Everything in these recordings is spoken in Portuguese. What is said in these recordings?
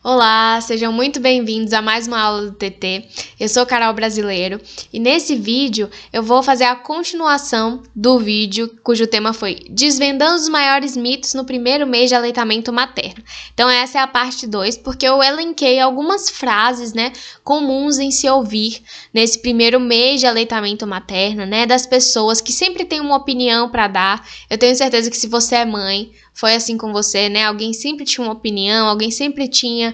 Olá, sejam muito bem-vindos a mais uma aula do TT. Eu sou Carol Brasileiro e nesse vídeo eu vou fazer a continuação do vídeo cujo tema foi Desvendando os maiores mitos no primeiro mês de aleitamento materno. Então essa é a parte 2, porque eu elenquei algumas frases, comuns em se ouvir nesse primeiro mês de aleitamento materno, das pessoas que sempre têm uma opinião para dar. Eu tenho certeza que se você é mãe, foi assim com você, Alguém sempre tinha uma opinião, alguém sempre tinha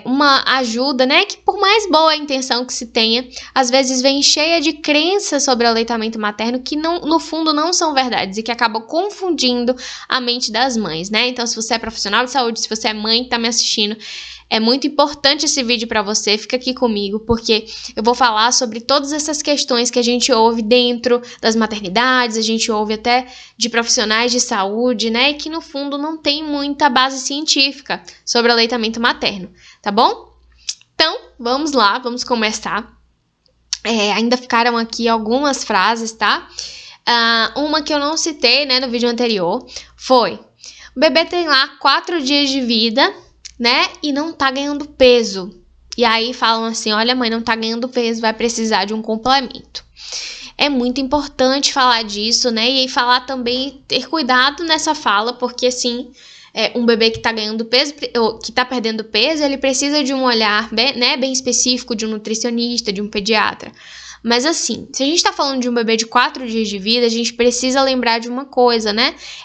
uma ajuda, que por mais boa a intenção que se tenha, às vezes vem cheia de crenças sobre o aleitamento materno que no fundo não são verdades e que acabam confundindo a mente das mães, Então, se você é profissional de saúde, se você é mãe que tá me assistindo, é muito importante esse vídeo para você, fica aqui comigo, porque eu vou falar sobre todas essas questões que a gente ouve dentro das maternidades, a gente ouve até de profissionais de saúde, e que no fundo não tem muita base científica sobre o aleitamento materno, tá bom? Então, vamos lá, vamos começar. Ainda ficaram aqui algumas frases, tá? Uma que eu não citei, no vídeo anterior, foi: o bebê tem lá 4 dias de vida, e não tá ganhando peso. E aí falam assim, olha, mãe, não tá ganhando peso, vai precisar de um complemento. É muito importante falar disso, e falar também, ter cuidado nessa fala, porque assim, um bebê que tá ganhando peso, que tá perdendo peso, ele precisa de um olhar bem específico, de um nutricionista, de um pediatra. Mas assim, se a gente tá falando de um bebê de 4 dias de vida, a gente precisa lembrar de uma coisa,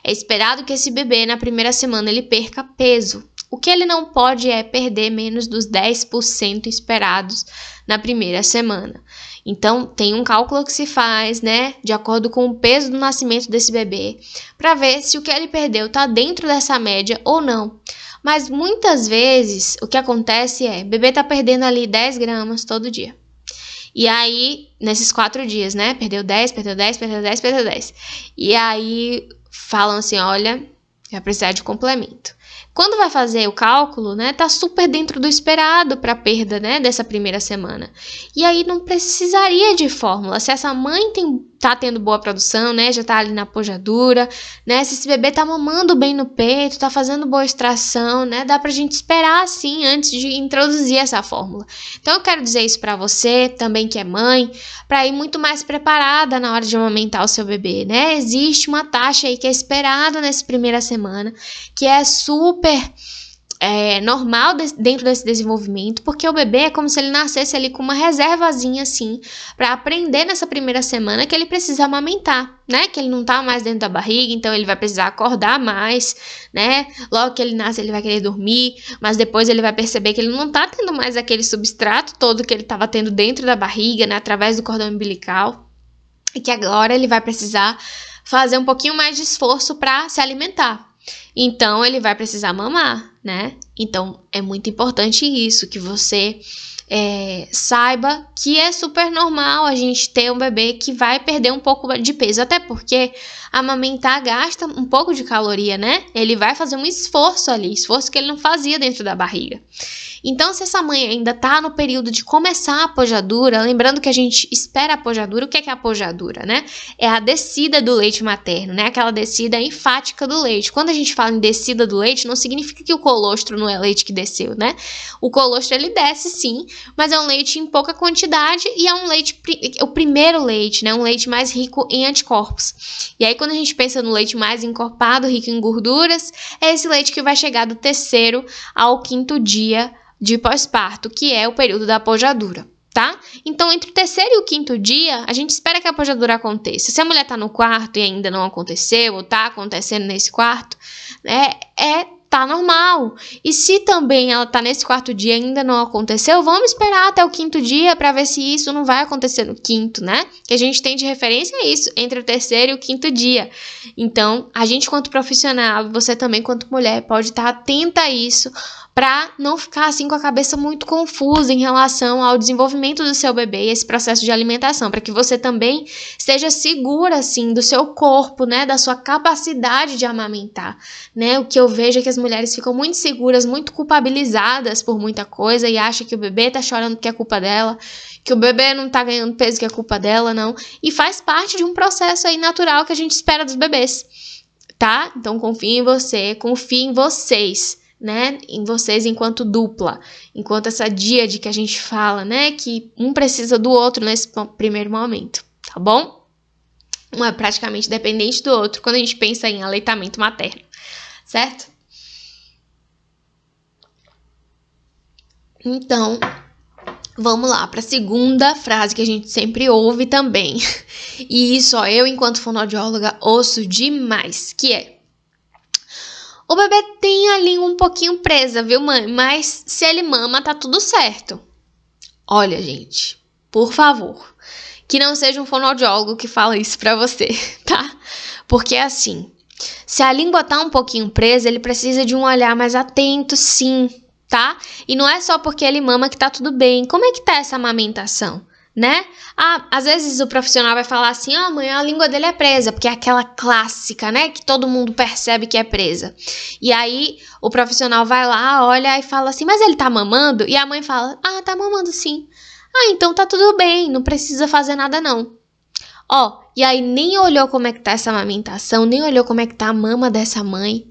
É esperado que esse bebê, na primeira semana, ele perca peso. O que ele não pode é perder menos dos 10% esperados na primeira semana. Então, tem um cálculo que se faz, de acordo com o peso do nascimento desse bebê, para ver se o que ele perdeu está dentro dessa média ou não. Mas muitas vezes, o que acontece é, o bebê está perdendo ali 10 gramas todo dia. E aí, nesses 4 dias, perdeu 10, perdeu 10, perdeu 10, perdeu 10. E aí, falam assim, olha, vai precisar de complemento. Quando vai fazer o cálculo, tá super dentro do esperado para a perda, dessa primeira semana. E aí não precisaria de fórmula. Se essa mãe tá tendo boa produção, já tá ali na pojadura, se esse bebê tá mamando bem no peito, tá fazendo boa extração, dá pra gente esperar assim antes de introduzir essa fórmula. Então eu quero dizer isso para você, também que é mãe, para ir muito mais preparada na hora de amamentar o seu bebê, Existe uma taxa aí que é esperada nessa primeira semana, que é super normal dentro desse desenvolvimento, porque o bebê é como se ele nascesse ali com uma reservazinha assim, para aprender nessa primeira semana que ele precisa amamentar, que ele não tá mais dentro da barriga, então ele vai precisar acordar mais, logo que ele nasce ele vai querer dormir, mas depois ele vai perceber que ele não tá tendo mais aquele substrato todo que ele tava tendo dentro da barriga, através do cordão umbilical, e que agora ele vai precisar fazer um pouquinho mais de esforço para se alimentar. Então, ele vai precisar mamar, Então, é muito importante isso, que você saiba que é super normal a gente ter um bebê que vai perder um pouco de peso, até porque amamentar gasta um pouco de caloria, Ele vai fazer um esforço ali, esforço que ele não fazia dentro da barriga. Então, se essa mãe ainda tá no período de começar a pojadura, lembrando que a gente espera a pojadura, o que é a pojadura, É a descida do leite materno, Aquela descida enfática do leite. Quando a gente fala em descida do leite, não significa que o colostro não é leite que desceu, O colostro, ele desce sim, mas é um leite em pouca quantidade e é um leite, o primeiro leite, Um leite mais rico em anticorpos. E aí, quando a gente pensa no leite mais encorpado, rico em gorduras, é esse leite que vai chegar do 3º ao 5º dia de pós-parto, que é o período da pojadura, tá? Então, entre o 3º e o 5º dia, a gente espera que a pojadura aconteça. Se a mulher tá no quarto e ainda não aconteceu, ou tá acontecendo nesse quarto, tá normal. E se também ela tá nesse 4º dia e ainda não aconteceu, vamos esperar até o 5º dia para ver se isso não vai acontecer no 5º, Que a gente tem de referência é isso, entre o 3º e o 5º dia. Então, a gente quanto profissional, você também quanto mulher, pode estar atenta a isso, para não ficar assim com a cabeça muito confusa em relação ao desenvolvimento do seu bebê e esse processo de alimentação, para que você também esteja segura assim do seu corpo, da sua capacidade de amamentar, O que eu vejo é que as mulheres ficam muito seguras, muito culpabilizadas por muita coisa e acham que o bebê tá chorando que é culpa dela, que o bebê não tá ganhando peso que é culpa dela, não. E faz parte de um processo aí natural que a gente espera dos bebês, tá? Então confie em você, confie em vocês, né, em vocês enquanto dupla, enquanto essa díade que a gente fala, né, que um precisa do outro nesse primeiro momento, tá bom? Um é praticamente dependente do outro quando a gente pensa em aleitamento materno, certo? Então, vamos lá para a segunda frase que a gente sempre ouve também. E isso, ó, eu, enquanto fonoaudióloga, ouço demais, que é: o bebê tem a língua um pouquinho presa, viu, mãe? Mas se ele mama, tá tudo certo. Olha, gente, por favor, que não seja um fonoaudiólogo que fala isso pra você, tá? Porque assim, se a língua tá um pouquinho presa, ele precisa de um olhar mais atento, sim, tá? E não é só porque ele mama que tá tudo bem. Como é que tá essa amamentação, né? Às vezes o profissional vai falar assim: mãe, a língua dele é presa, porque é aquela clássica, né, que todo mundo percebe que é presa. E aí o profissional vai lá, olha e fala assim: mas ele tá mamando? E a mãe fala: tá mamando sim. Então tá tudo bem, não precisa fazer nada não. E aí nem olhou como é que tá essa amamentação, nem olhou como é que tá a mama dessa mãe,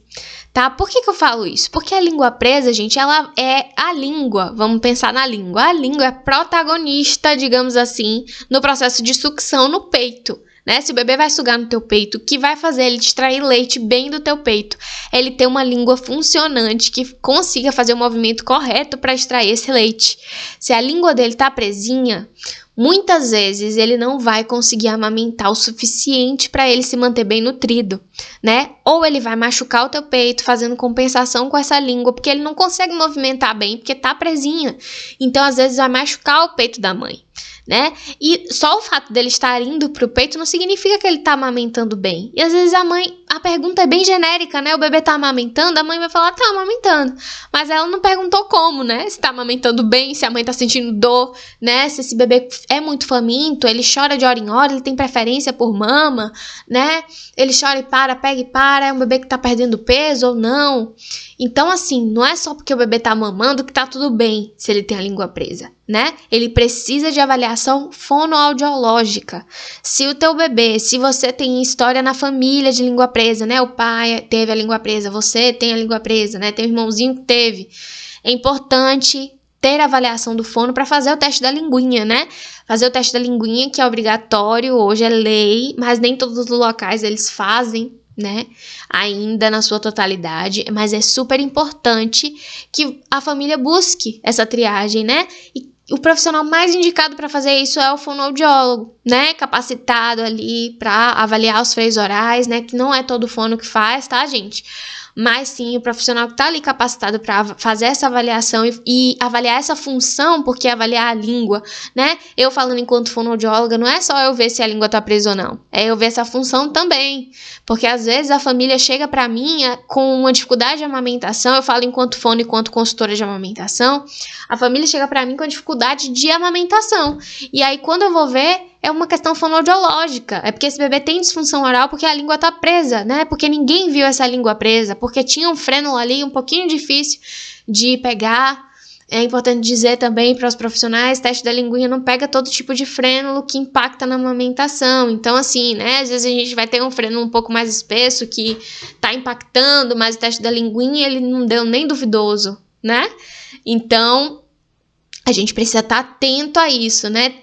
tá? Por que eu falo isso? Porque a língua presa, gente, ela é a língua, vamos pensar na língua. A língua é protagonista, digamos assim, no processo de sucção no peito, né? Se o bebê vai sugar no teu peito, o que vai fazer ele extrair leite bem do teu peito? Ele ter uma língua funcionante que consiga fazer o movimento correto para extrair esse leite. Se a língua dele tá presinha, muitas vezes ele não vai conseguir amamentar o suficiente para ele se manter bem nutrido, né? Ou ele vai machucar o teu peito fazendo compensação com essa língua, porque ele não consegue movimentar bem, porque tá presinha. Então, às vezes, vai machucar o peito da mãe, né? E só o fato dele estar indo pro peito não significa que ele tá amamentando bem. E às vezes a pergunta é bem genérica, né? O bebê tá amamentando, a mãe vai falar: tá amamentando. Mas ela não perguntou como, né? Se tá amamentando bem, se a mãe tá sentindo dor, né? Se esse bebê é muito faminto, ele chora de hora em hora, ele tem preferência por mama, né? Ele chora e para, pega e para, é um bebê que tá perdendo peso ou não. Então, assim, não é só porque o bebê tá mamando que tá tudo bem se ele tem a língua presa, né? Ele precisa de avaliação fonoaudiológica. Se o teu bebê, se você tem história na família de língua presa, né? O pai teve a língua presa, você tem a língua presa, né? Tem um irmãozinho que teve. É importante ter a avaliação do fono para fazer o teste da linguinha, né? Fazer o teste da linguinha, que é obrigatório, hoje é lei, mas nem todos os locais eles fazem, né, ainda na sua totalidade, mas é super importante que a família busque essa triagem, né, e o profissional mais indicado para fazer isso é o fonoaudiólogo, né, capacitado ali para avaliar os freios orais, né, que não é todo fono que faz, tá, gente? Mas sim o profissional que está ali capacitado para fazer essa avaliação e avaliar essa função, porque avaliar a língua, né? Eu falando enquanto fonoaudióloga, não é só eu ver se a língua está presa ou não, é eu ver essa função também, porque às vezes a família chega para mim com uma dificuldade de amamentação, eu falo enquanto fono, enquanto consultora de amamentação, a família chega para mim com dificuldade de amamentação, e aí quando eu vou ver, é uma questão fonoaudiológica, é porque esse bebê tem disfunção oral porque a língua tá presa, né? Porque ninguém viu essa língua presa, porque tinha um frênulo ali um pouquinho difícil de pegar. É importante dizer também para os profissionais, teste da linguinha não pega todo tipo de frênulo que impacta na amamentação. Então, assim, né? Às vezes a gente vai ter um frênulo um pouco mais espesso que tá impactando, mas o teste da linguinha ele não deu nem duvidoso, né? Então, a gente precisa estar atento a isso, né?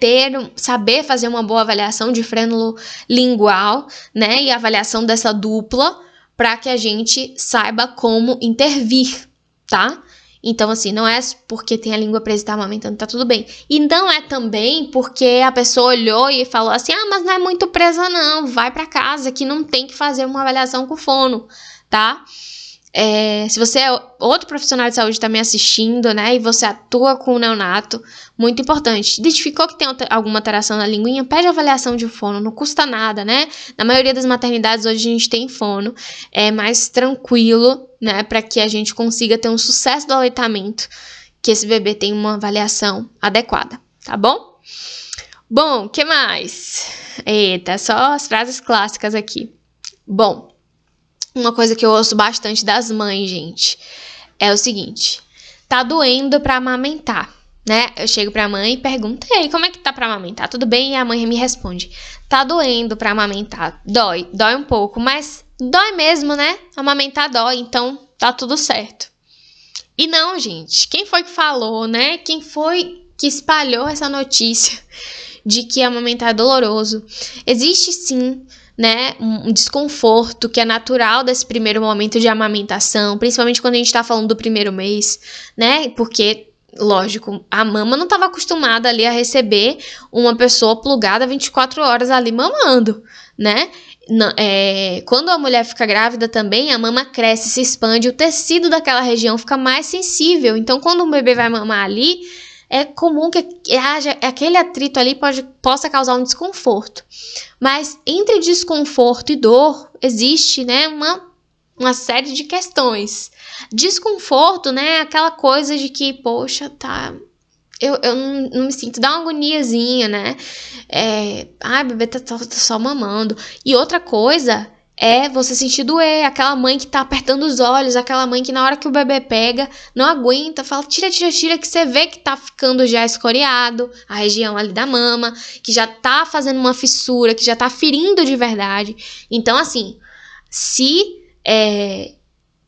Saber fazer uma boa avaliação de frênulo lingual, né? E avaliação dessa dupla para que a gente saiba como intervir, tá? Então, assim, não é porque tem a língua presa e tá amamentando, tá tudo bem. E não é também porque a pessoa olhou e falou assim: mas não é muito presa não, vai para casa que não tem que fazer uma avaliação com fono, tá? Se você é outro profissional de saúde que está me assistindo, né, e você atua com o neonato, muito importante, identificou que tem alguma alteração na linguinha, pede avaliação de fono, não custa nada, né, na maioria das maternidades hoje a gente tem fono, é mais tranquilo, né, para que a gente consiga ter um sucesso do aleitamento, que esse bebê tenha uma avaliação adequada, tá bom? Bom, o que mais? Eita, só as frases clássicas aqui. Bom, uma coisa que eu ouço bastante das mães, gente, é o seguinte: tá doendo pra amamentar, né? Eu chego pra mãe e pergunto: ei, como é que tá pra amamentar? Tudo bem? E a mãe me responde: tá doendo pra amamentar. Dói um pouco, mas dói mesmo, né? Amamentar dói, então tá tudo certo. E não, gente, quem foi que falou, né? Quem foi que espalhou essa notícia de que amamentar é doloroso? Existe sim, né, um desconforto que é natural desse primeiro momento de amamentação, principalmente quando a gente tá falando do primeiro mês, né? Porque, lógico, a mama não estava acostumada ali a receber uma pessoa plugada 24 horas ali mamando, né? Quando a mulher fica grávida também, a mama cresce, se expande, o tecido daquela região fica mais sensível. Então, quando um bebê vai mamar ali, é comum que haja aquele atrito ali possa causar um desconforto. Mas entre desconforto e dor, existe, né, uma série de questões. Desconforto, né, é aquela coisa de que, poxa, tá... Eu não me sinto, dá uma agoniazinha, né? O bebê tá só mamando. E outra coisa é você sentir doer, aquela mãe que tá apertando os olhos, aquela mãe que na hora que o bebê pega, não aguenta, fala tira, que você vê que tá ficando já escoriado, a região ali da mama, que já tá fazendo uma fissura, que já tá ferindo de verdade. Então, assim, se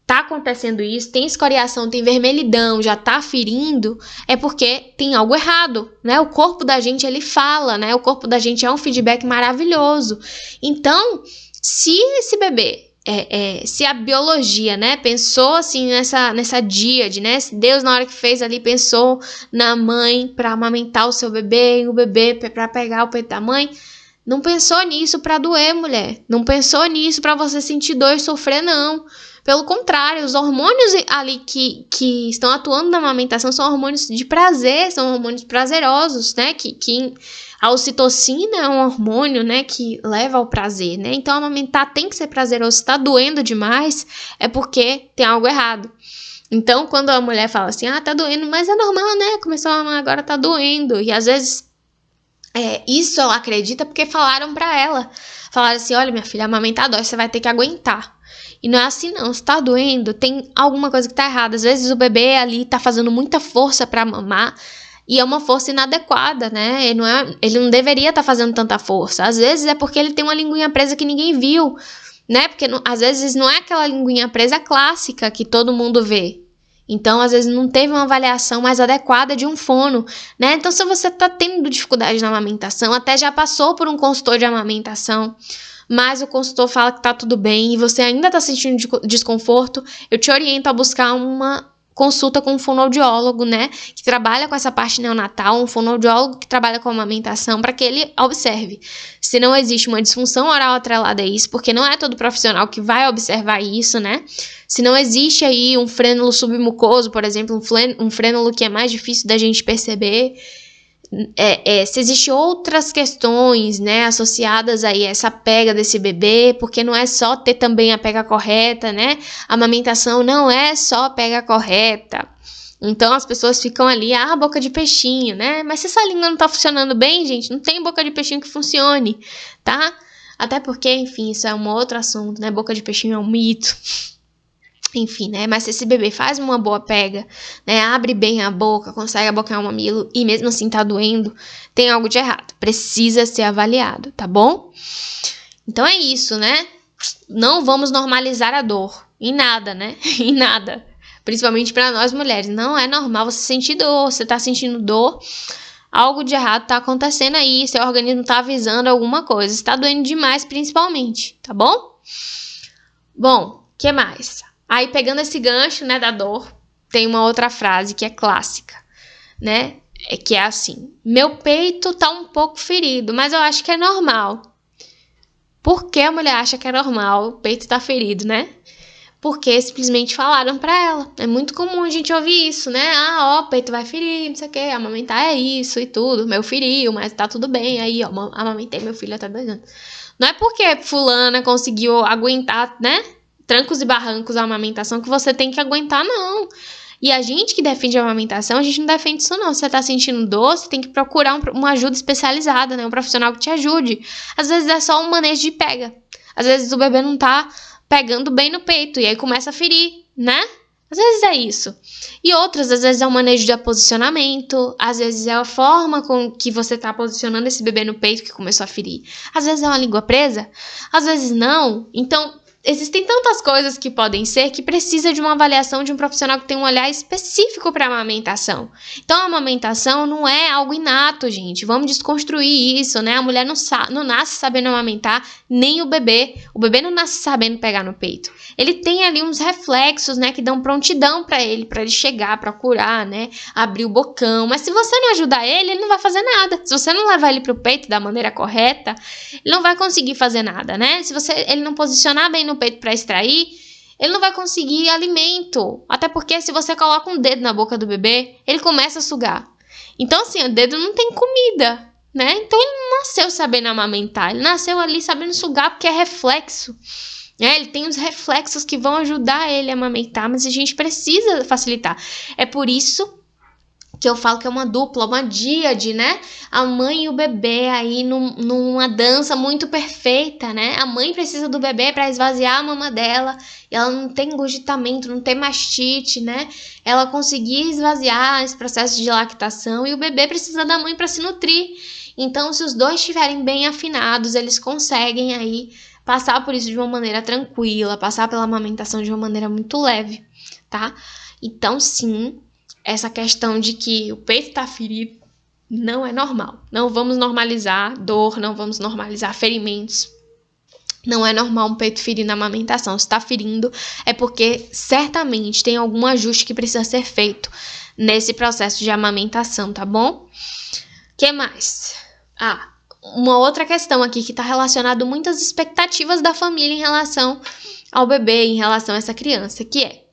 tá acontecendo isso, tem escoriação, tem vermelhidão, já tá ferindo, é porque tem algo errado, né? O corpo da gente, ele fala, né? O corpo da gente é um feedback maravilhoso. Então, se esse bebê, se a biologia, né, pensou assim nessa díade, né? Se Deus, na hora que fez ali, pensou na mãe para amamentar o seu bebê, e o bebê para pegar o peito da mãe, não pensou nisso para doer, mulher. Não pensou nisso para você sentir dor e sofrer, não. Pelo contrário, os hormônios ali que estão atuando na amamentação são hormônios de prazer, são hormônios prazerosos, né? A ocitocina é um hormônio, né, que leva ao prazer, né? Então, amamentar tem que ser prazeroso. Se tá doendo demais, é porque tem algo errado. Então, quando a mulher fala assim, tá doendo, mas é normal, né? Começou a mamar, agora tá doendo. E às vezes, isso ela acredita porque falaram pra ela. Falaram assim, olha, minha filha, amamentar dói, você vai ter que aguentar. E não é assim não, se tá doendo, tem alguma coisa que tá errada. Às vezes o bebê ali tá fazendo muita força pra mamar e é uma força inadequada, né? Ele não deveria estar fazendo tanta força. Às vezes é porque ele tem uma linguinha presa que ninguém viu, né? Porque às vezes não é aquela linguinha presa clássica que todo mundo vê. Então, às vezes não teve uma avaliação mais adequada de um fono, né? Então, se você tá tendo dificuldade na amamentação, até já passou por um consultor de amamentação, mas o consultor fala que tá tudo bem e você ainda tá sentindo desconforto, eu te oriento a buscar uma consulta com um fonoaudiólogo, né, que trabalha com essa parte neonatal, um fonoaudiólogo que trabalha com amamentação, para que ele observe se não existe uma disfunção oral atrelada a isso, porque não é todo profissional que vai observar isso, né, se não existe aí um frênulo submucoso, por exemplo, um frênulo que é mais difícil da gente perceber, se existem outras questões, né, associadas aí a essa pega desse bebê, porque não é só ter também a pega correta, né, a amamentação não é só a pega correta, então as pessoas ficam ali, boca de peixinho, né, mas se essa língua não tá funcionando bem, gente, não tem boca de peixinho que funcione, tá, até porque, enfim, isso é um outro assunto, né, boca de peixinho é um mito. Enfim, né, mas se esse bebê faz uma boa pega, né, abre bem a boca, consegue abocanhar o mamilo e mesmo assim tá doendo, tem algo de errado, precisa ser avaliado, tá bom? Então é isso, né, não vamos normalizar a dor, em nada, né, em nada, principalmente para nós mulheres, não é normal você sentir dor, você tá sentindo dor, algo de errado tá acontecendo aí, seu organismo tá avisando alguma coisa, está doendo demais principalmente, tá bom? Bom, que mais? Aí, pegando esse gancho, né, da dor, tem uma outra frase que é clássica, né? Que é assim, meu peito tá um pouco ferido, mas eu acho que é normal. Por que a mulher acha que é normal o peito tá ferido, né? Porque simplesmente falaram pra ela. É muito comum a gente ouvir isso, né? O peito vai ferir, não sei o quê, amamentar é isso e tudo. Meu feriu, mas tá tudo bem. Aí, amamentei meu filho até 2 anos. Não é porque fulana conseguiu aguentar, né? Trancos e barrancos a amamentação que você tem que aguentar, não. E a gente que defende a amamentação, a gente não defende isso, não. Se você tá sentindo dor, você tem que procurar uma ajuda especializada, né? Um profissional que te ajude. Às vezes é só um manejo de pega. Às vezes o bebê não tá pegando bem no peito e aí começa a ferir, né? Às vezes é isso. E outras, às vezes é um manejo de posicionamento, às vezes é a forma com que você tá posicionando esse bebê no peito que começou a ferir. Às vezes é uma língua presa, às vezes não. Então, existem tantas coisas que podem ser que precisa de uma avaliação de um profissional que tem um olhar específico para a amamentação. Então, a amamentação não é algo inato, gente. Vamos desconstruir isso, né? A mulher não nasce sabendo amamentar, nem o bebê. O bebê não nasce sabendo pegar no peito. Ele tem ali uns reflexos, né, que dão prontidão para ele chegar, procurar, né, abrir o bocão. Mas se você não ajudar ele não vai fazer nada. Se você não levar ele pro peito da maneira correta, ele não vai conseguir fazer nada, né? Se ele não posicionar bem no peito para extrair, ele não vai conseguir alimento. Até porque se você coloca um dedo na boca do bebê, ele começa a sugar. Então, assim, o dedo não tem comida, né? Então, ele não nasceu sabendo amamentar. Ele nasceu ali sabendo sugar porque é reflexo. Ele tem os reflexos que vão ajudar ele a amamentar, mas a gente precisa facilitar. É por isso que eu falo que é uma dupla, uma díade, né? A mãe e o bebê aí numa dança muito perfeita, né? A mãe precisa do bebê para esvaziar a mama dela, e ela não tem engurgitamento, não tem mastite, né? Ela conseguir esvaziar esse processo de lactação, e o bebê precisa da mãe para se nutrir. Então, se os dois estiverem bem afinados, eles conseguem aí passar por isso de uma maneira tranquila, passar pela amamentação de uma maneira muito leve, tá? Então, sim, essa questão de que o peito está ferido não é normal. Não vamos normalizar dor, não vamos normalizar ferimentos. Não é normal um peito ferir na amamentação. Se está ferindo, é porque certamente tem algum ajuste que precisa ser feito nesse processo de amamentação, tá bom? O que mais? Uma outra questão aqui que está relacionada muito às expectativas da família em relação ao bebê, em relação a essa criança, que é: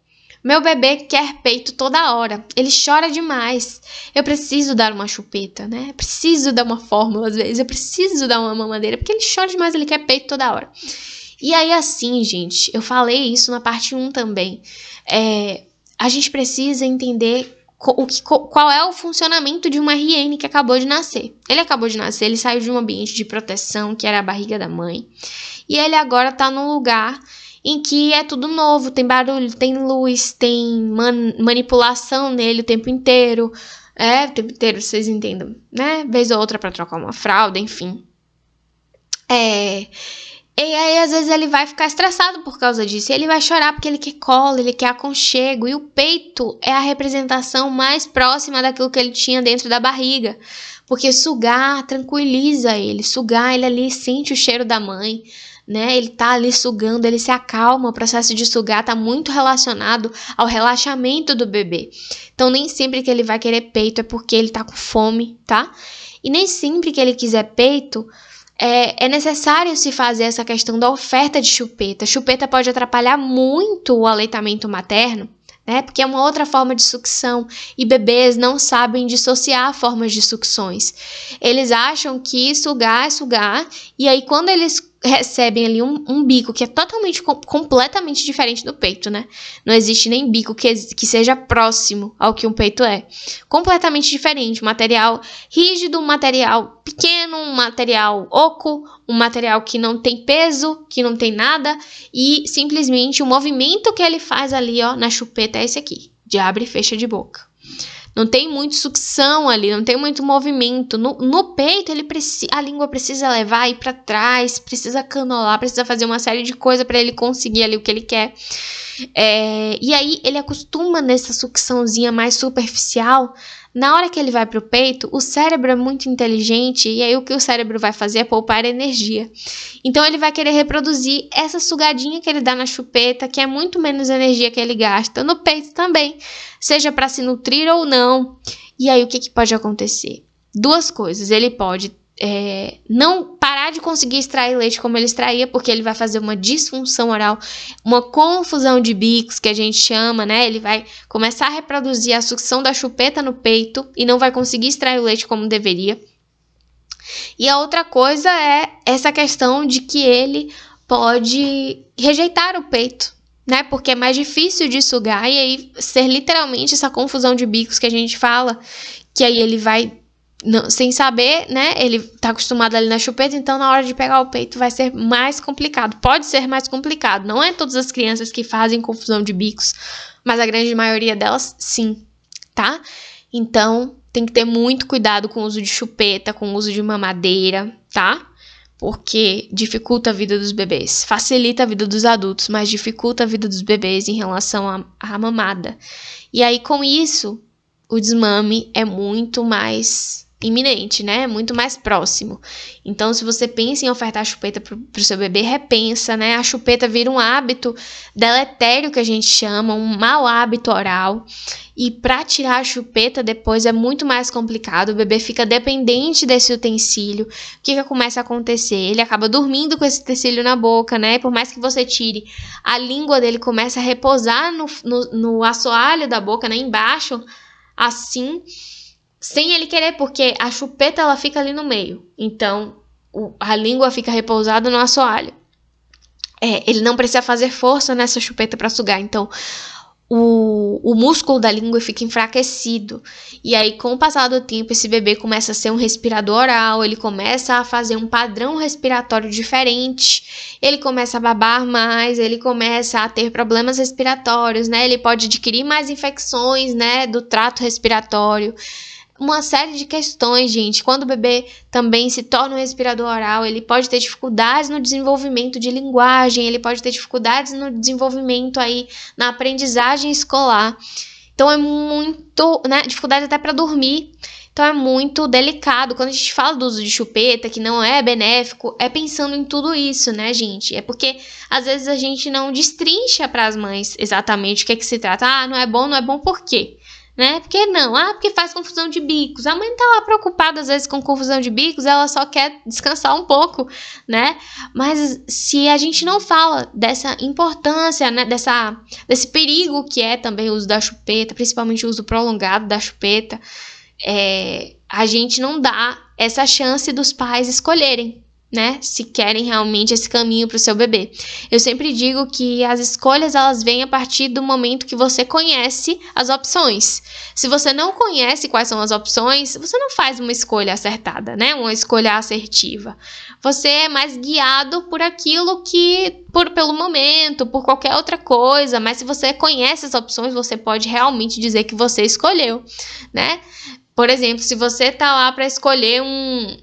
meu bebê quer peito toda hora, ele chora demais, eu preciso dar uma chupeta, né? Eu preciso dar uma fórmula às vezes, eu preciso dar uma mamadeira, porque ele chora demais, ele quer peito toda hora. E aí assim, gente, eu falei isso na parte 1 também, a gente precisa entender qual é o funcionamento de uma RN que acabou de nascer. Ele acabou de nascer, ele saiu de um ambiente de proteção, que era a barriga da mãe, e ele agora tá num lugar em que é tudo novo, tem barulho, tem luz, tem manipulação nele o tempo inteiro, o tempo inteiro, vocês entendam, né? Vez ou outra pra trocar uma fralda, enfim. E aí, às vezes, ele vai ficar estressado por causa disso, e ele vai chorar porque ele quer colo, ele quer aconchego, e o peito é a representação mais próxima daquilo que ele tinha dentro da barriga, porque sugar tranquiliza ele, sugar, ele ali sente o cheiro da mãe, né? Ele tá ali sugando, ele se acalma, o processo de sugar tá muito relacionado ao relaxamento do bebê. Então, nem sempre que ele vai querer peito é porque ele tá com fome, tá? E nem sempre que ele quiser peito é necessário se fazer essa questão da oferta de chupeta. Chupeta pode atrapalhar muito o aleitamento materno, né? Porque é uma outra forma de sucção e bebês não sabem dissociar formas de sucções. Eles acham que sugar é sugar, e aí quando eles recebem ali um bico que é completamente diferente do peito, né? Não existe nem bico que seja próximo ao que um peito é. Completamente diferente. Um material rígido, um material pequeno, um material oco, um material que não tem peso, que não tem nada, e simplesmente o movimento que ele faz ali, ó, na chupeta é esse aqui, de abre e fecha de boca. Não tem muito sucção ali, não tem muito movimento. No peito, a língua precisa levar aí para trás, precisa canolar, precisa fazer uma série de coisas para ele conseguir ali o que ele quer. E aí, ele acostuma nessa sucçãozinha mais superficial. Na hora que ele vai pro peito, o cérebro é muito inteligente, e aí o que o cérebro vai fazer é poupar energia. Então, ele vai querer reproduzir essa sugadinha que ele dá na chupeta, que é muito menos energia que ele gasta, no peito também, seja para se nutrir ou não. E aí, o que pode acontecer? Duas coisas: ele pode não parar de conseguir extrair leite como ele extraía, porque ele vai fazer uma disfunção oral, uma confusão de bicos, que a gente chama, né? Ele vai começar a reproduzir a sucção da chupeta no peito e não vai conseguir extrair o leite como deveria. E a outra coisa é essa questão de que ele pode rejeitar o peito, né? Porque é mais difícil de sugar, e aí ser literalmente essa confusão de bicos que a gente fala, que aí ele vai sem saber, né? Ele tá acostumado ali na chupeta, então na hora de pegar o peito vai ser mais complicado. Pode ser mais complicado. Não é todas as crianças que fazem confusão de bicos, mas a grande maioria delas, sim, tá? Então, tem que ter muito cuidado com o uso de chupeta, com o uso de mamadeira, tá? porque dificulta a vida dos bebês. Facilita a vida dos adultos, mas dificulta a vida dos bebês em relação à mamada. E aí, com isso, o desmame é muito mais iminente, né? Muito mais próximo. Então, se você pensa em ofertar chupeta pro seu bebê, repensa, né? A chupeta vira um hábito deletério que a gente chama, um mau hábito oral. E para tirar a chupeta depois é muito mais complicado. O bebê fica dependente desse utensílio. O que começa a acontecer? Ele acaba dormindo com esse utensílio na boca, né? Por mais que você tire, a língua dele começa a repousar no assoalho da boca, né? Embaixo, assim, sem ele querer, porque a chupeta ela fica ali no meio. Então, a língua fica repousada no assoalho. Ele não precisa fazer força nessa chupeta para sugar. Então, o músculo da língua fica enfraquecido. E aí, com o passar do tempo, esse bebê começa a ser um respirador oral, ele começa a fazer um padrão respiratório diferente, ele começa a babar mais, ele começa a ter problemas respiratórios, né? Ele pode adquirir mais infecções, né, do trato respiratório. Uma série de questões, gente. Quando o bebê também se torna um respirador oral, ele pode ter dificuldades no desenvolvimento de linguagem, ele pode ter dificuldades no desenvolvimento aí na aprendizagem escolar. Então é muito, né, dificuldade até para dormir. Então é muito delicado. Quando a gente fala do uso de chupeta, que não é benéfico, é pensando em tudo isso, né, gente? É porque às vezes a gente não destrincha para as mães exatamente o que é que se trata. Ah, não é bom por quê? Né? Porque não? Porque faz confusão de bicos. A mãe tá lá preocupada às vezes com confusão de bicos, ela só quer descansar um pouco, né? Mas se a gente não fala dessa importância, né, desse perigo que é também o uso da chupeta, principalmente o uso prolongado da chupeta, a gente não dá essa chance dos pais escolherem, né, se querem realmente esse caminho para o seu bebê. Eu sempre digo que as escolhas elas vêm a partir do momento que você conhece as opções. Se você não conhece quais são as opções, você não faz uma escolha acertada, né, uma escolha assertiva. Você é mais guiado por aquilo pelo momento, por qualquer outra coisa, mas se você conhece as opções, você pode realmente dizer que você escolheu, né? Por exemplo, se você tá lá para escolher um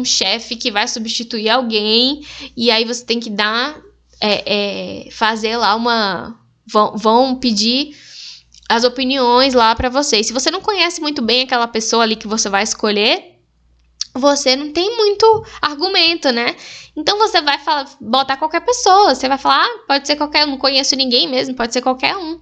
chefe que vai substituir alguém, e aí você tem que fazer lá vão pedir as opiniões lá para você. E se você não conhece muito bem aquela pessoa ali que você vai escolher, você não tem muito argumento, né? Então você vai botar qualquer pessoa, você vai falar, pode ser qualquer um, não conheço ninguém mesmo, pode ser qualquer um.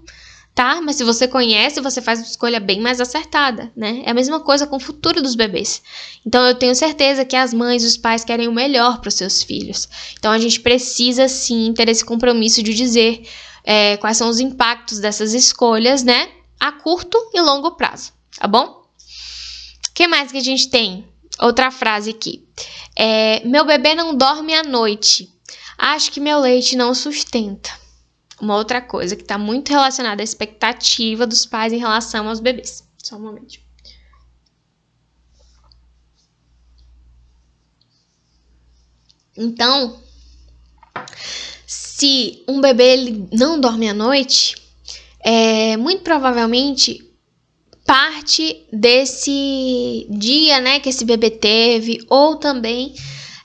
Tá? Mas se você conhece, você faz uma escolha bem mais acertada, né? É a mesma coisa com o futuro dos bebês. Então, eu tenho certeza que as mães e os pais querem o melhor para os seus filhos. Então, a gente precisa, sim, ter esse compromisso de dizer quais são os impactos dessas escolhas, né? A curto e longo prazo, tá bom? O que mais que a gente tem? Outra frase aqui. Meu bebê não dorme à noite. Acho que meu leite não sustenta. Uma outra coisa que está muito relacionada à expectativa dos pais em relação aos bebês. Só um momento. Então, se um bebê ele não dorme à noite, muito provavelmente parte desse dia, né, que esse bebê teve, ou também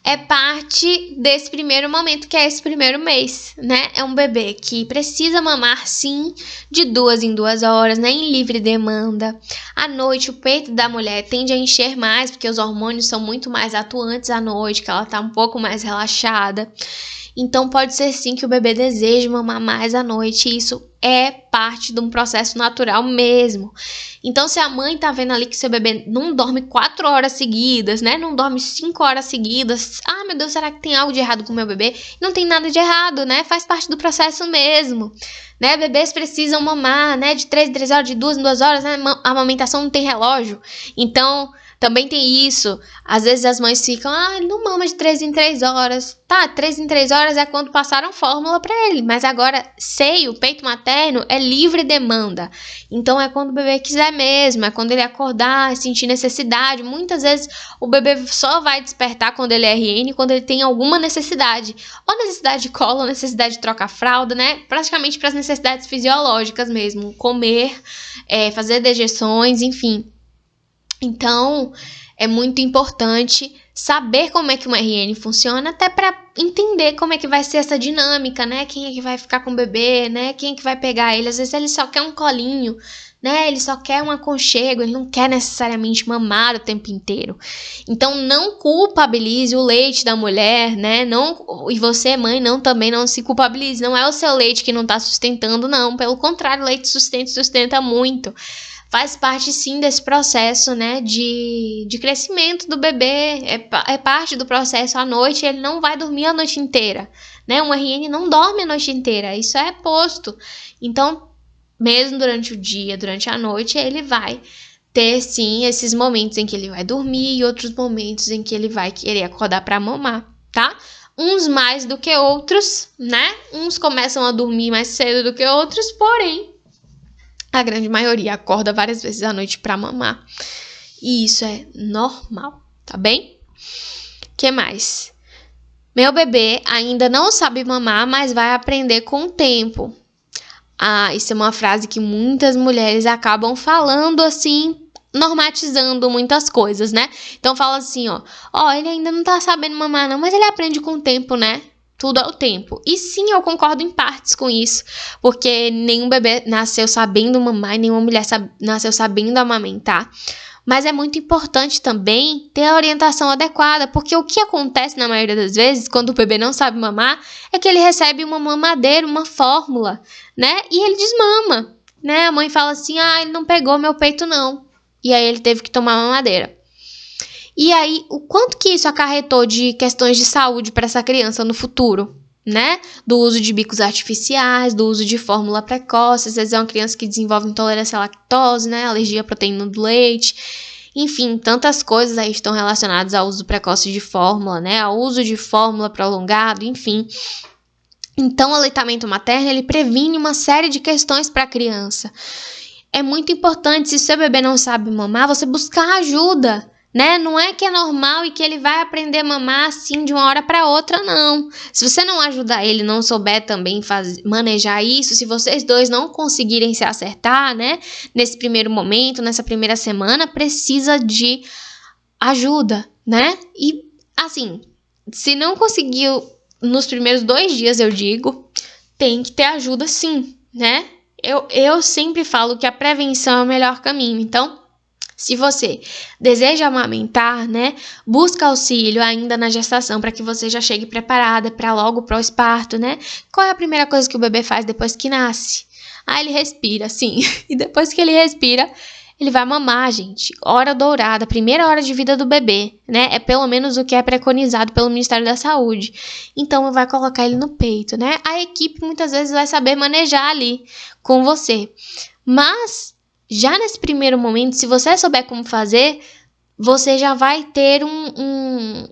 é parte desse primeiro momento, que é esse primeiro mês, né? É um bebê que precisa mamar, sim, de 2 em 2 horas, né? Em livre demanda. À noite, o peito da mulher tende a encher mais, porque os hormônios são muito mais atuantes à noite, que ela tá um pouco mais relaxada. Então, pode ser, sim, que o bebê deseje mamar mais à noite, e isso é parte de um processo natural mesmo. Então, se a mãe tá vendo ali que seu bebê não dorme 4 horas seguidas, né? Não dorme 5 horas seguidas. Meu Deus, será que tem algo de errado com o meu bebê? Não tem nada de errado, né? Faz parte do processo mesmo, né? Bebês precisam mamar, né? De 3 em 3 horas, de 2 em 2 horas, né? A amamentação não tem relógio. Então, também tem isso. Às vezes as mães ficam, ele não mama de 3 em 3 horas. Tá, 3 em 3 horas é quando passaram fórmula pra ele. Mas agora, seio, peito materno, é livre demanda. Então, é quando o bebê quiser mesmo. É quando ele acordar, sentir necessidade. Muitas vezes, o bebê só vai despertar quando ele é RN, quando ele tem alguma necessidade. Ou necessidade de colo, ou necessidade de trocar fralda, né? Praticamente para as necessidades fisiológicas mesmo. Comer, fazer dejeções, enfim. Então, é muito importante saber como é que uma RN funciona, até para entender como é que vai ser essa dinâmica, né? Quem é que vai ficar com o bebê, né? Quem é que vai pegar ele? Às vezes ele só quer um colinho, né? Ele só quer um aconchego, ele não quer necessariamente mamar o tempo inteiro. Então não culpabilize o leite da mulher, né? Não, e você, mãe, também não se culpabilize. Não é o seu leite que não tá sustentando, não. Pelo contrário, o leite sustenta muito. Faz parte, sim, desse processo, né, de crescimento do bebê, é parte do processo. À noite, ele não vai dormir a noite inteira, né, um RN não dorme a noite inteira, isso é posto. Então, mesmo durante o dia, durante a noite, ele vai ter, sim, esses momentos em que ele vai dormir e outros momentos em que ele vai querer acordar para mamar, tá? Uns mais do que outros, né, uns começam a dormir mais cedo do que outros, porém, a grande maioria acorda várias vezes à noite para mamar. E isso é normal, tá bem? Que mais? Meu bebê ainda não sabe mamar, mas vai aprender com o tempo. Isso é uma frase que muitas mulheres acabam falando assim, normatizando muitas coisas, né? Então fala assim, ele ainda não tá sabendo mamar não, mas ele aprende com o tempo, né? Tudo ao tempo. E sim, eu concordo em partes com isso, porque nenhum bebê nasceu sabendo mamar e nenhuma mulher nasceu sabendo amamentar. Mas é muito importante também ter a orientação adequada, porque o que acontece na maioria das vezes, quando o bebê não sabe mamar, é que ele recebe uma mamadeira, uma fórmula, né? E ele desmama, né? A mãe fala assim, ele não pegou meu peito não. E aí ele teve que tomar mamadeira. E aí, o quanto que isso acarretou de questões de saúde para essa criança no futuro, né? Do uso de bicos artificiais, do uso de fórmula precoce, às vezes é uma criança que desenvolve intolerância à lactose, né? Alergia à proteína do leite. Enfim, tantas coisas aí estão relacionadas ao uso precoce de fórmula, né? Ao uso de fórmula prolongado, enfim. Então, o aleitamento materno, ele previne uma série de questões para a criança. É muito importante, se seu bebê não sabe mamar, você buscar ajuda, né? Não é que é normal e que ele vai aprender a mamar assim de uma hora para outra, não. Se você não ajudar ele, não souber também manejar isso, se vocês dois não conseguirem se acertar, né? Nesse primeiro momento, nessa primeira semana, precisa de ajuda, né? E, assim, se não conseguiu nos primeiros 2 dias, eu digo, tem que ter ajuda sim, né? Eu sempre falo que a prevenção é o melhor caminho, então, se você deseja amamentar, né, busca auxílio ainda na gestação para que você já chegue preparada para logo para o parto, né? Qual é a primeira coisa que o bebê faz depois que nasce? Ele respira, sim. E depois que ele respira, ele vai mamar, gente. Hora dourada, primeira hora de vida do bebê, né? É pelo menos o que é preconizado pelo Ministério da Saúde. Então, vai colocar ele no peito, né? A equipe muitas vezes vai saber manejar ali com você. Mas já nesse primeiro momento, se você souber como fazer, você já vai ter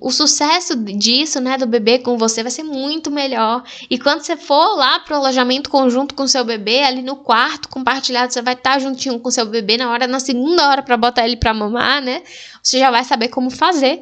o sucesso disso, né, do bebê com você vai ser muito melhor. E quando você for lá pro alojamento conjunto com seu bebê, ali no quarto compartilhado, você vai estar juntinho com seu bebê na segunda hora para botar ele para mamar, né? Você já vai saber como fazer,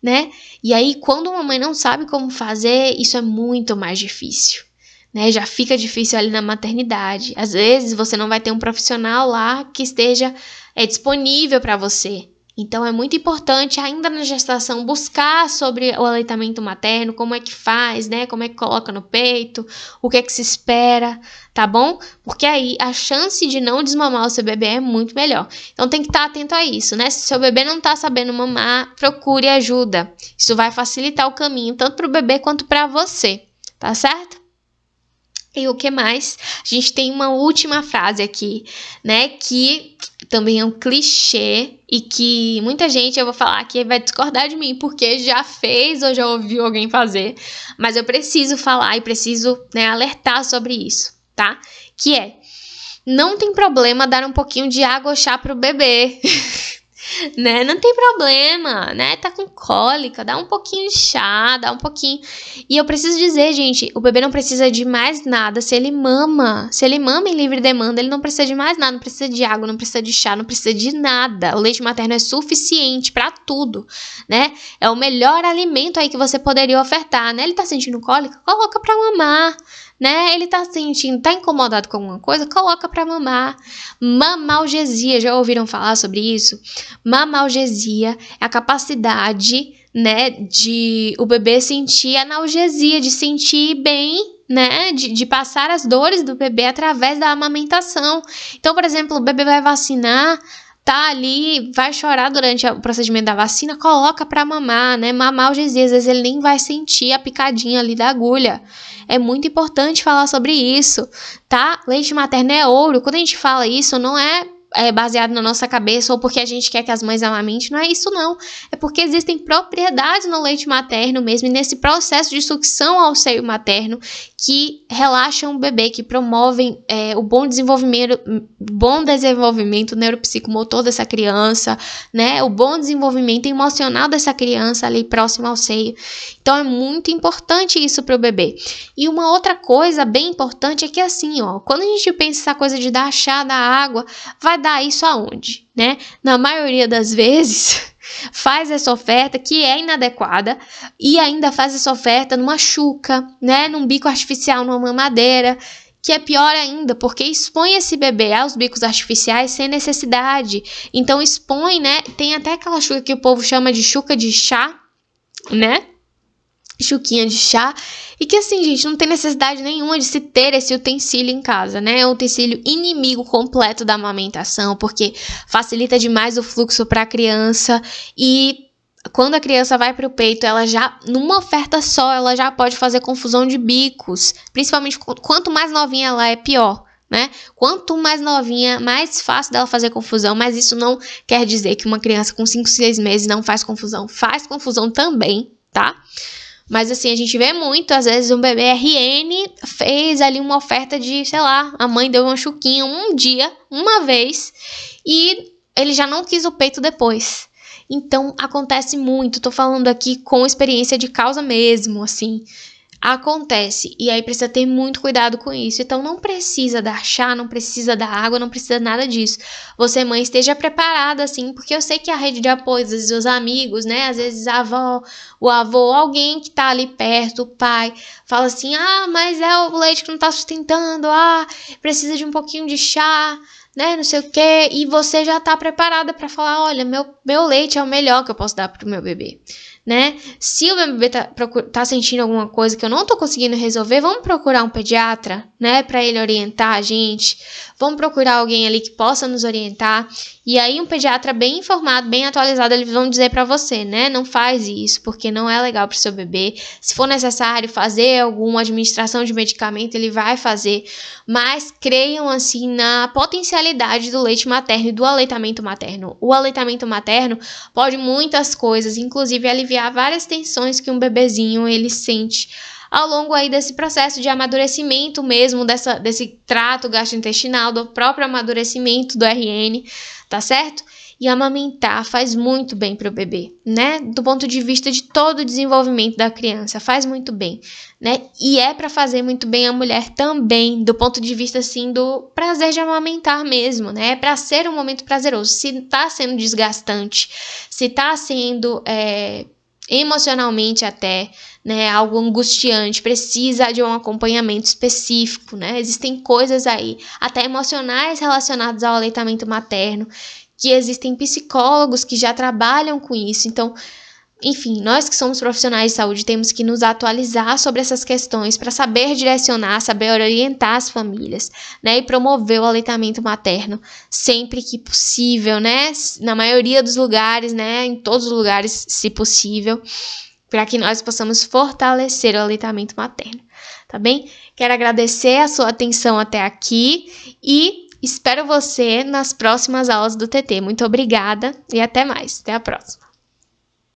né? E aí, quando uma mãe não sabe como fazer, isso é muito mais difícil. Né, já fica difícil ali na maternidade. Às vezes você não vai ter um profissional lá que esteja disponível para você. Então é muito importante ainda na gestação buscar sobre o aleitamento materno, como é que faz, né? Como é que coloca no peito, o que é que se espera, tá bom? Porque aí a chance de não desmamar o seu bebê é muito melhor. Então tem que estar atento a isso, né? Se o seu bebê não tá sabendo mamar, procure ajuda. Isso vai facilitar o caminho tanto para o bebê quanto para você, tá certo? E o que mais? A gente tem uma última frase aqui, né, que também é um clichê e que muita gente, eu vou falar aqui, vai discordar de mim, porque já fez ou já ouviu alguém fazer, mas eu preciso falar e preciso, né, alertar sobre isso, tá? Que é, não tem problema dar um pouquinho de água ou chá pro bebê. Né? Não tem problema, né? Tá com cólica, dá um pouquinho de chá, dá um pouquinho. E eu preciso dizer, gente, o bebê não precisa de mais nada. Se ele mama em livre demanda, ele não precisa de mais nada, não precisa de água, não precisa de chá, não precisa de nada. O leite materno é suficiente pra tudo, né? É o melhor alimento aí que você poderia ofertar, né? Ele tá sentindo cólica? Coloca pra mamar. Né? Ele tá incomodado com alguma coisa? Coloca pra mamar. Mamalgesia, já ouviram falar sobre isso? Mamalgesia é a capacidade né, de o bebê sentir analgesia, de sentir bem, né, de passar as dores do bebê através da amamentação. Então, por exemplo, o bebê vai vacinar, tá ali, vai chorar durante o procedimento da vacina, coloca pra mamar, né, mamar analgesia, às vezes ele nem vai sentir a picadinha ali da agulha. É muito importante falar sobre isso, tá? Leite materno é ouro. Quando a gente fala isso, não é baseado na nossa cabeça ou porque a gente quer que as mães amamentem, não é isso não. É porque existem propriedades no leite materno mesmo e nesse processo de sucção ao seio materno que relaxam o bebê, que promovem o bom desenvolvimento neuropsicomotor dessa criança, né? O bom desenvolvimento emocional dessa criança ali próximo ao seio. Então é muito importante isso para o bebê. E uma outra coisa bem importante é que assim, ó, quando a gente pensa essa coisa de dar chá da água, vai dar isso aonde, né? Na maioria das vezes, faz essa oferta que é inadequada e ainda faz essa oferta numa chuca, né? Num bico artificial, numa mamadeira, que é pior ainda, porque expõe esse bebê aos bicos artificiais sem necessidade. Então expõe, né? Tem até aquela chuca que o povo chama de chuca de chá, né? Chuquinha de chá, e que assim, gente, não tem necessidade nenhuma de se ter esse utensílio em casa, né? É um utensílio inimigo completo da amamentação, porque facilita demais o fluxo para a criança e quando a criança vai para o peito, ela já, numa oferta só, ela já pode fazer confusão de bicos, principalmente quanto mais novinha ela é, pior. Né? Quanto mais novinha, mais fácil dela fazer confusão, mas isso não quer dizer que uma criança com 5, 6 meses não faz confusão também, tá? Mas assim, a gente vê muito, às vezes um bebê RN fez ali uma oferta de, sei lá, a mãe deu uma chuquinha um dia, uma vez, e ele já não quis o peito depois. Então, acontece muito, tô falando aqui com experiência de causa mesmo, assim. Acontece, e aí precisa ter muito cuidado com isso. Então não precisa dar chá, não precisa dar água, não precisa nada disso. Você, mãe, esteja preparada, assim, porque eu sei que a rede de apoio, às vezes os amigos, né, às vezes a avó, o avô, alguém que tá ali perto, o pai, fala assim, mas é o leite que não tá sustentando, precisa de um pouquinho de chá, né, não sei o que, e você já tá preparada para falar, olha, meu leite é o melhor que eu posso dar pro meu bebê. Né? Se o meu bebê tá sentindo alguma coisa que eu não tô conseguindo resolver, vamos procurar um pediatra, né? Pra ele orientar a gente. Vamos procurar alguém ali que possa nos orientar. E aí um pediatra bem informado, bem atualizado, eles vão dizer pra você, né? Não faz isso, porque não é legal pro seu bebê. Se for necessário fazer alguma administração de medicamento, ele vai fazer. Mas creiam, assim, na potencialidade do leite materno e do aleitamento materno. O aleitamento materno pode muitas coisas, inclusive aliviar várias tensões que um bebezinho ele sente ao longo aí desse processo de amadurecimento mesmo, desse trato gastrointestinal, do próprio amadurecimento do RN, tá certo? E amamentar faz muito bem para o bebê, né? Do ponto de vista de todo o desenvolvimento da criança, faz muito bem, né? E é para fazer muito bem a mulher também, do ponto de vista, assim, do prazer de amamentar mesmo, né? É para ser um momento prazeroso. Se tá sendo desgastante, se tá sendo emocionalmente até, né, algo angustiante, precisa de um acompanhamento específico, né? Existem coisas aí, até emocionais relacionadas ao aleitamento materno, que existem psicólogos que já trabalham com isso. Então, enfim, nós que somos profissionais de saúde temos que nos atualizar sobre essas questões para saber direcionar, saber orientar as famílias, né, e promover o aleitamento materno sempre que possível, né, na maioria dos lugares, né, em todos os lugares, se possível, para que nós possamos fortalecer o aleitamento materno, tá bem? Quero agradecer a sua atenção até aqui e espero você nas próximas aulas do TT. Muito obrigada e até mais. Até a próxima.